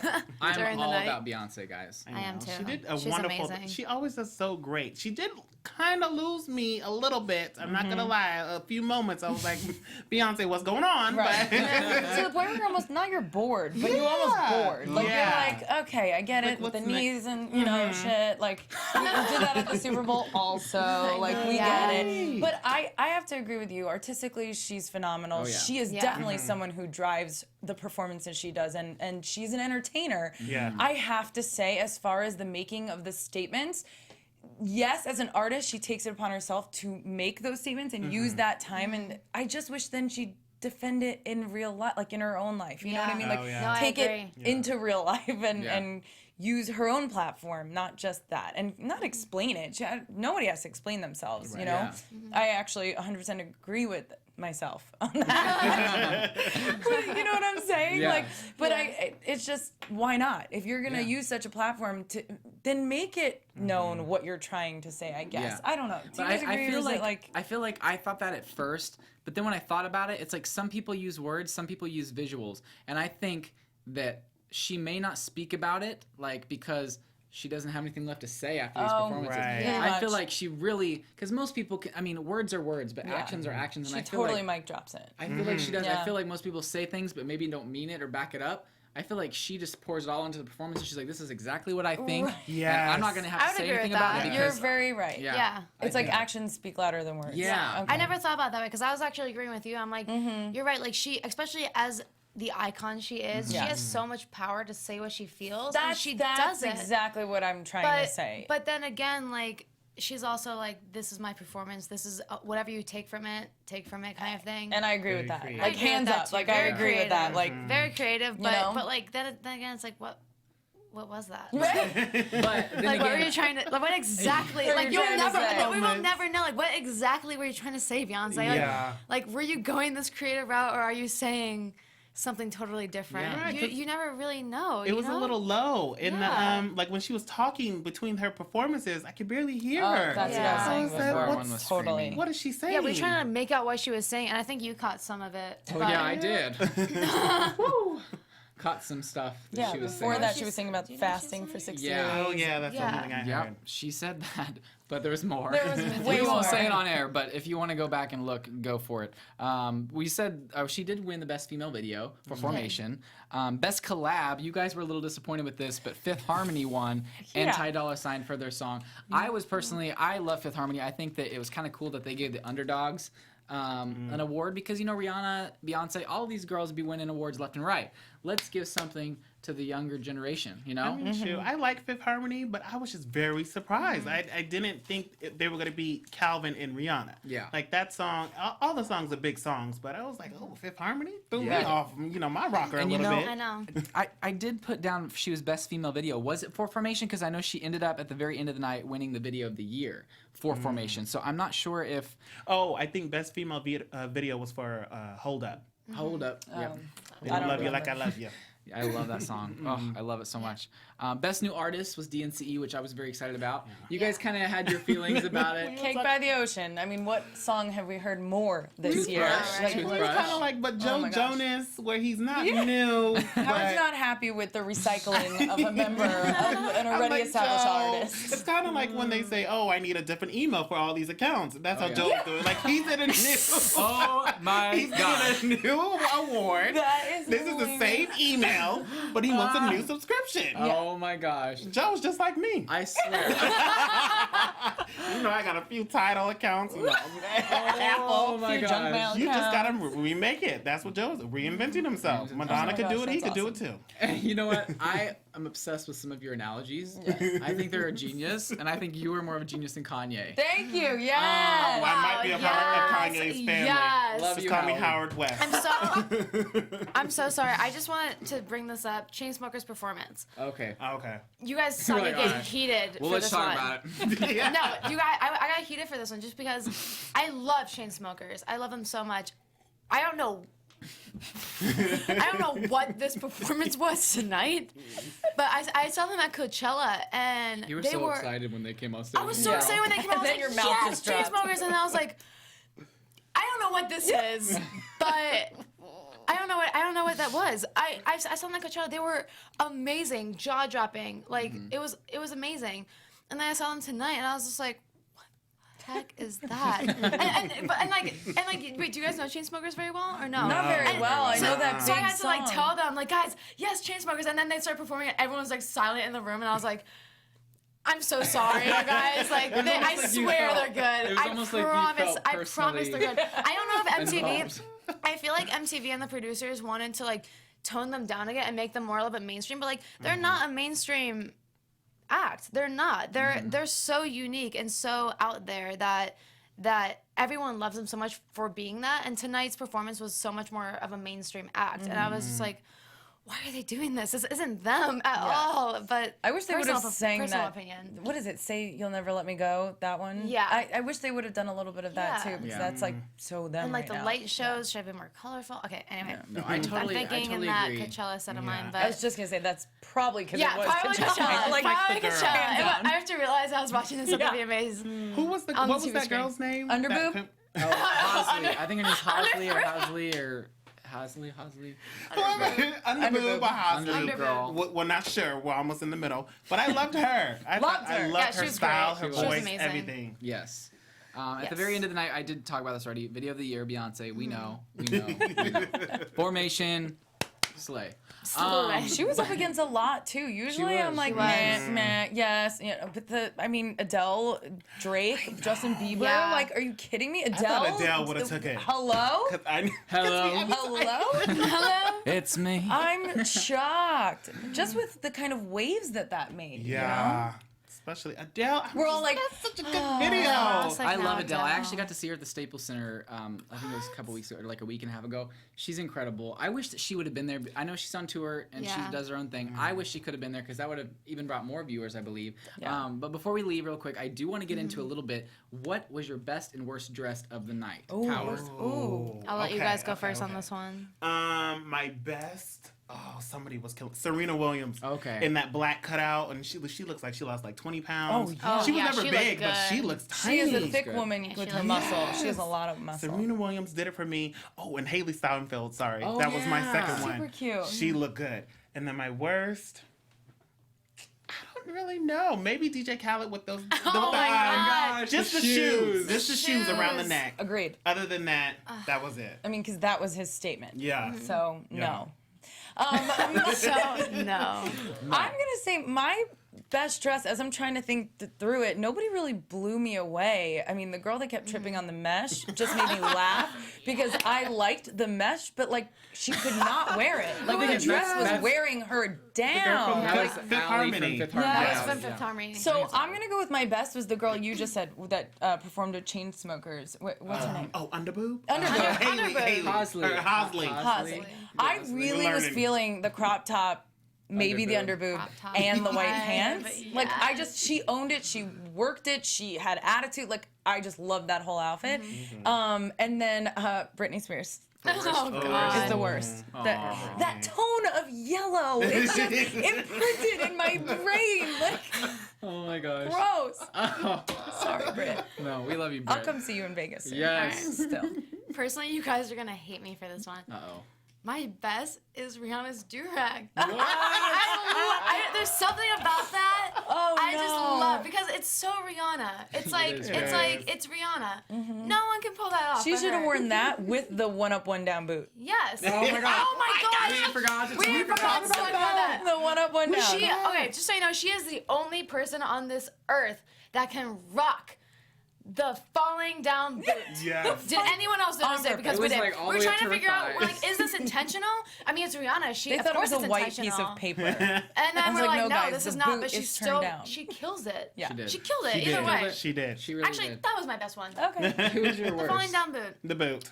I'm all about Beyonce, guys. I am too. She did a She's wonderful. amazing. She always does so great. She did kind of lose me a little bit. I'm not gonna lie. A few moments I was like, Beyonce, what's going on? Right. But To the point where you're almost you're bored, but you're almost bored. Like you're like, okay, I get it with the knees and you know shit. Like we did that at the Super Bowl also. Like we get it. But I have to agree with you. Artistically, she's phenomenal. Oh, yeah. She is definitely someone who drives the performances she does, and she's an entertainer. Yeah. I have to say, as far as the making of the statements, yes, as an artist, she takes it upon herself to make those statements and use that time. And I just wish then she'd defend it in real life, like in her own life. You know what I mean? Like No, take I it agree. into real life and use her own platform, not just that, and not explain it. Nobody has to explain themselves. You know, I actually 100% agree with myself on that. You know what I'm saying? Like, but it's just, why not? If you're gonna use such a platform then make it known what you're trying to say. I guess I don't know. Do you guys agree? I feel like I thought that at first, but then when I thought about it, it's like some people use words, some people use visuals, and I think that she may not speak about it, like, because she doesn't have anything left to say after these performances. Right. I feel like she really, because most people can, I mean, words are words, but actions are actions. And she I feel totally like, mic drops it. I feel like she does. I feel like most people say things, but maybe don't mean it or back it up. I feel like she just pours it all into the performance, and she's like, "This is exactly what I think." Yes. And I'm not gonna I have to would say agree anything with about that. it You're because very right. Yeah. It's like actions speak louder than words. Yeah. Okay. I never thought about it that way because I was actually agreeing with you. I'm like, you're right. Like she, especially as the icon she is, she has so much power to say what she feels, and she does it. Exactly what I'm trying to say. But then again, like she's also like, this is my performance. This is whatever you take from it kind of thing. And I agree with that. creative. Like I agree with hands that up. too. Like I Very agree with that. creative. Like very creative, but know? but like then again, it's like what was that? But then Like, again, what were you trying to? Like, what exactly? What Like, were you you'll trying to never. say? Like, we will never know. Like, what exactly were you trying to say, Beyonce? Like, Yeah. like, were you going this creative route, or are you saying something totally different? Yeah. Right, You never really know. it was a little low in the like when she was talking between her performances, I could barely hear her. That's Yeah. what I was saying I said, before. Everyone was Totally. screaming. What is she saying? Yeah, we were trying to make out what she was saying, and I think you caught some of it. oh but- yeah, I did. Caught some stuff that Yeah, she was before saying. that she was singing about Do you know what she fasting for said? 6 Yeah. years. Oh yeah, that's the only thing I Yep, heard. she said that, but there was more. There was way we won't more. say it on air, but if you want to go back and look, go for it. We said she did win the Best Female Video for Formation. Best Collab, you guys were a little disappointed with this, but Fifth Harmony won and Ty Dolla $ign for their song. I was personally, I love Fifth Harmony. I think that it was kind of cool that they gave the underdogs an award because, you know, Rihanna, Beyonce, all these girls be winning awards left and right. Let's give something to the younger generation, you know? I mean, shoot, I like Fifth Harmony, but I was just very surprised. I didn't think they were going to be Calvin and Rihanna. Yeah. Like that song, all the songs are big songs, but I was like, oh, Fifth Harmony? Threw me Yeah. off, my rocker And a you little know- bit. I know. I did put down she was Best Female Video. Was it for Formation? Because I know she ended up at the very end of the night winning the Video of the Year for Formation. So I'm not sure if... Oh, I think Best Female Video was for Hold Up. Hold up. Yep. They I don't love you remember. like I love you. I love that song. Oh, I love it so much. Best New Artist was DNCE, which I was very excited about. You guys kind of had your feelings about it. Cake by the Ocean. I mean, what song have we heard more this year? Toothbrush. Like, Toothbrush. It's kind of like, but Joe my gosh. Jonas, where he's not new. Howard's not happy with the recycling of a member of an already established artist. It's kind of like when they say, "Oh, I need a different email for all these accounts." That's how yeah. Joe's doing. Like he's in a new. Oh my He's God. in a new award. That is This is the same email, but he wants a new subscription. Oh my gosh. Joe's just like me. I swear. I got a few title accounts. Oh my Few junk mail gosh. You just accounts. gotta remake it. That's what Joe's reinventing himself. Madonna my could do gosh, it. He that's could do it too. You know what? I'm obsessed with some of your analogies. I think they're a genius, and I think you are more of a genius than Kanye. Thank you. Yes. I might be a part of Kanye's family. Yes. Love Just you, call me Howard. Howard West. I'm so sorry. I just wanted to bring this up. Chainsmokers performance. Okay. Okay. You guys saw me Like, get alright. heated Well, for let's this talk one. about it. Yeah. No, you guys, I got heated for this one just because I love Chainsmokers. I love them so much. I don't know what this performance was tonight, but I saw them at Coachella and You were they so were excited when they came on stage. I was so excited when they came out. I was then like, your mouth yes, just dropped. Chainsmokers, and I was like, I don't know what this is, but I don't know what that was. I saw them at Coachella. They were amazing, jaw dropping. Like it was amazing. And then I saw them tonight, and I was just like, what the heck is that? and wait, do you guys know Chainsmokers very well or no? Not very well. I know that So I big had to like song. tell them, like, guys, yes, Chainsmokers, and then they started performing, and everyone was like silent in the room, and I was like, I'm so sorry, you guys. Like, I like you swear felt- they're good. it was almost like you I felt promise they're good. I don't know if involved. MTV. I feel like MTV and the producers wanted to like tone them down again and make them more a little bit mainstream, but like they're not a mainstream act. They're not. They're so unique and so out there that everyone loves them so much for being that. And tonight's performance was so much more of a mainstream act, and I was just like, why are they doing this? This isn't them at all. But I wish they would have sang personal that. opinion. What is it? Say You'll Never Let Me Go. That one. Yeah. I wish they would have done a little bit of that Yeah. too, because Yeah. that's like so them. And like right the now. light shows should have been more colorful. Okay, anyway. No, I I'm totally thinking in agree. that Coachella set of mine, Yeah. but I was just gonna say that's probably because yeah, it was probably Coachella. Like, Probably the girl. Coachella. Hands down. I have to realize I was watching this at Yeah. the VMAs. Who was On what the was TV that screen. girl's name? Underboob? That Oh, Hosley. I think her name's Hosley or Hosley or Hosley. Underboob or Hosley. Underboob girl. Well, not sure. We're almost in the middle. But I loved her. I Loved her. loved Yeah, she her was style, great. her She was voice, amazing. everything. Yes. At the Yes. very end of the night, I did talk about this already. Video of the year, Beyonce. We know. We know. Formation, slay. She was up against a lot too. Usually was, I'm like, she was. meh, yes. You know, but Adele, Drake, Justin Bieber. Yeah. Like, are you kidding me? Adele. thought Adele would've took it. Hello? Hello. Hello? Hello? It's me. I'm shocked. Just with the kind of waves that made. Yeah. Especially Adele. We're all like, that's such a good video. It's like, I love no, Adele. I Adele. actually got to see her at the Staples Center. I think it was a couple weeks ago, or like a week and a half ago. She's incredible. I wish that she would have been there. I know she's on tour and Yeah. she does her own thing. I wish she could have been there because that would have even brought more viewers, I believe. Yeah. But before we leave, real quick, I do want to get into a little bit. What was your best and worst dressed of the night, Howard? ooh. I'll let you guys go first on this one. My best. Oh, somebody was killing Serena Williams. Okay. In that black cutout, and she looks like she lost like 20 pounds. Oh, yeah. She was Yeah, never she looked big, but she good. looks She tiny. is a thick good. woman Yeah, with she her looks muscle. good. She has a lot of muscle. Serena Williams did it for me. Oh, and Haley Steinfeld. Sorry, Oh, that was my yeah. second one. Super cute. She looked good. And then my worst. I don't really know. Maybe DJ Khaled with those. Oh my gosh, Just the the shoes. shoes. Just the shoes around the Shoes. neck. Agreed. Other than that, that was it. I mean, because that was his statement. Yeah. So, Yeah. no. So, no. I'm gonna say my best dress, as I'm trying to think through it, nobody really blew me away. I mean, the girl that kept tripping on the mesh just made me laugh because I liked the mesh, but like she could not wear it. Like the think dress was that's- wearing her Girl down. that was Fifth Allie Harmony. From Fifth Yeah. Harmony. That was Yeah. from Fifth Harmony. So I'm gonna go with my best was the girl you just said that performed with Chainsmokers. What's her name? Oh, Underboob? Underboob. Haley. Haley. Hosley. Or Hosley. Hosley. I really was learning. feeling the crop top, maybe the underboob, Crop top. and the white Yes, pants. Like she owned it. She worked it. She had attitude. Like I just loved that whole outfit. And then Britney Spears. Oh, God. Is the worst. That tone of yellow is just imprinted in my brain. Like, Oh my gosh. gross. Oh, Sorry, Brit. no, we love you, I'll Britt. come see you in Vegas soon. Yes. Still. Personally, you guys are going to hate me for this one. Uh-oh. My best is Rihanna's do-rag. What? There's something about that Oh, I just no. love because it's so Rihanna. It's like is it's very. like it's Rihanna. No one can pull that off. She but should have her. worn that with the one up, one down boot. Yes. Oh my god. Oh my gosh. We forgot to We forgot to talk about that. The one up, one down. She okay, just so you know, she is the only person on this earth that can rock the falling down boot. Yes. Did anyone else notice it? Because It we was, did. like, all We're the way trying up to to her figure out, thighs. like, is this intentional? I mean, it's Rihanna. They Of thought it course was a it's white intentional. piece of paper. And then I was we're like, like, no, no, guys, this the is not. boot But she is turned still, down. she kills it. Yeah. She did. She killed it. She Either did. way. She did. She really Actually, did. that was my best one. Okay. Who was your The worst? falling down boot. The boot.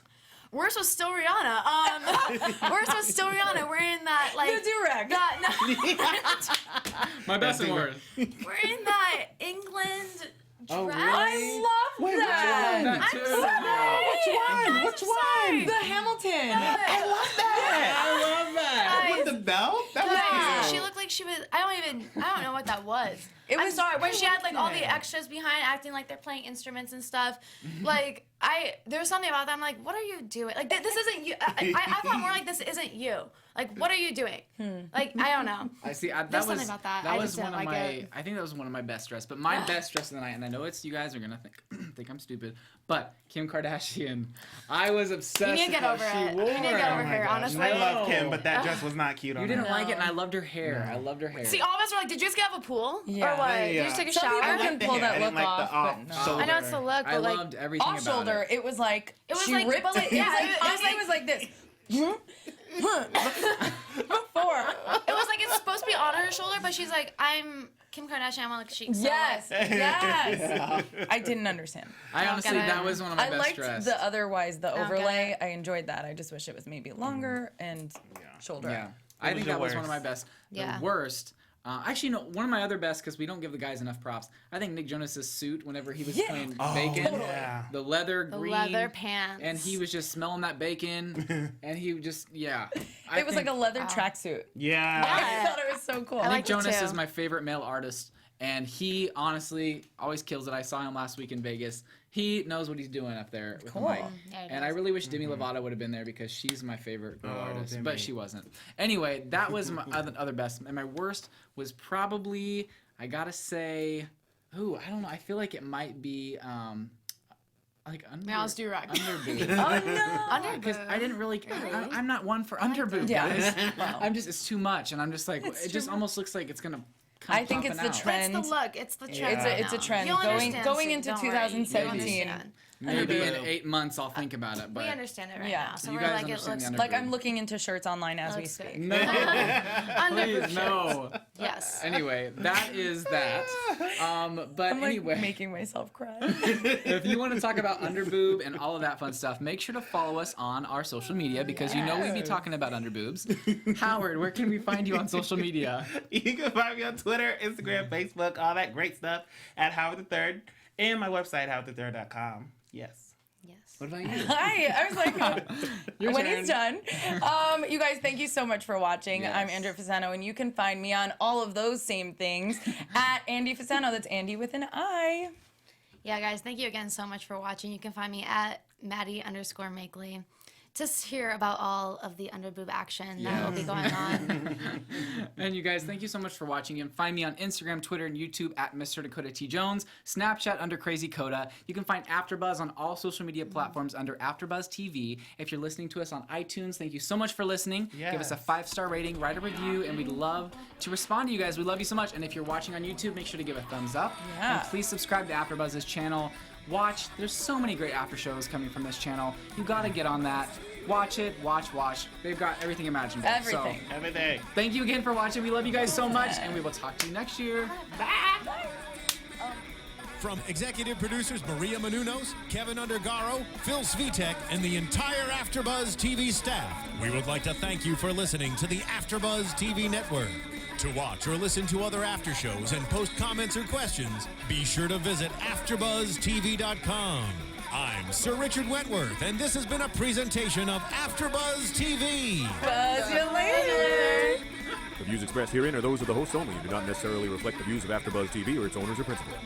Worst was still Rihanna. Worst was still Rihanna. We're in that like The do-rag. My best and worst. We're in that England Oh, dress. really? I love that. That too. Which one? Which one? The Hamilton. I love that. I love that. Guys, With the belt? That was guys, cute. she looked like she was. I don't know what that was. It I'm was sorry. When she had like all the good. extras behind, acting like they're playing instruments and stuff. Like there was something about that. I'm like, what are you doing? Like this isn't you. I thought more like this isn't you. Like what are you doing? Like I don't know. I see. That There's was something about that. that I was just one of didn't my. like it. I think that was one of my best dress. But my best dress of the night, and I know it's you guys are gonna think I'm stupid, but Kim Kardashian, I was obsessed. You need to get with what over she it. wore. You need to get over Oh my her. gosh. Honestly. I love Kim, No. but that dress was not cute on You her. didn't like it, and I loved her hair. I loved her hair. See, all of us were like, did you just get out of a pool? Yeah. Or what? Yeah. Did you just take a Some shower? people I can liked the pull hair. that I didn't look like off, the off but no. shoulder. I know it's the look, I but like, loved everything Off about shoulder, it. it was like It was she like- ripped but like, it. yeah, It it was was like this. Before. it was like it's supposed to be on her shoulder, but she's like, I'm Kim Kardashian. I want to look chic. So Yes, like, yes. I didn't understand. I don't honestly, get it. that was one of my I best liked dress. the otherwise the don't get overlay. it. I enjoyed that. I just wish it was maybe longer and shoulder. Yeah, I was think your that was one of my worst? best. Yeah. The worst. Actually, no. One of my other best because we don't give the guys enough props. I think Nick Jonas's suit whenever he was playing bacon, yeah. the leather the green, leather pants. and he was just smelling that bacon, and he just It was like a leather tracksuit. Yeah. I thought it was so cool. I Nick liked it Jonas too. is my favorite male artist, and he honestly always kills it. I saw him last week in Vegas. He knows what he's doing up there with the mic. Yeah, he And I does. really wish Demi Lovato would have been there because she's my favorite girl artist, Demi. but she wasn't. Anyway, that was my other best. And my worst was probably, I gotta say, I don't know. I feel like it might be like Meow's do-rag. underboob. Oh no. Because I didn't really, I'm not one for underboob, Yeah. guys. Well. I'm just, it's too much, and I'm just like, it just almost looks like it's gonna come I think popping it's the out. trend. It's the look. It's the trend. It's a trend. You'll Going understand into soon, don't worry. You'll 2017. understand. Maybe in Underboob. 8 months I'll think about it, but We understand it right Yeah. now. So You we're guys like, it understand looks the Like I'm looking into shirts online as we Looks good. speak. no, Underboob please no. Yes. Anyway, that is that. But I'm like anyway, making myself cry. if you want to talk about underboob and all of that fun stuff, make sure to follow us on our social media because you know we'd be talking about underboobs. Howard, where can we find you on social media? You can find me on Twitter, Instagram, Facebook, all that great stuff at Howard III and my website, howardthird.com. Yes. Yes. What about you? Hi. I was like, Your when turn. he's done. You guys, thank you so much for watching. Yes. I'm Andrea Fasano, and you can find me on all of those same things at Andy Fasano. That's Andy with an I. Yeah, guys, thank you again so much for watching. You can find me at Maddie_Makely to hear about all of the underboob action that will be going on. And you guys, thank you so much for watching. You can find me on Instagram, Twitter, and YouTube at Mr. Dakota T. Jones, Snapchat under Crazy Coda. You can find AfterBuzz on all social media platforms under AfterBuzz TV. If you're listening to us on iTunes, thank you so much for listening. Give us a Yes. 5-star rating, write a review, and we'd love to respond to you guys. We love you so much. And if you're watching on YouTube, make sure to give a thumbs up. Yeah. And please subscribe to AfterBuzz's channel. Watch. There's so many great after shows coming from this channel. You got to get on that. Watch it. Watch. They've got everything imaginable. Everything. So, Everything. thank you again for watching. We love you guys so much, and we will talk to you next year. Bye. From executive producers Maria Menounos, Kevin Undergaro, Phil Svitek, and the entire AfterBuzz TV staff, we would like to thank you for listening to the AfterBuzz TV network. To watch or listen to other after shows and post comments or questions, be sure to visit AfterBuzzTV.com. I'm Sir Richard Wentworth, and this has been a presentation of AfterBuzz TV. Buzz you later. The views expressed herein are those of the hosts only and do not necessarily reflect the views of AfterBuzz TV or its owners or principals.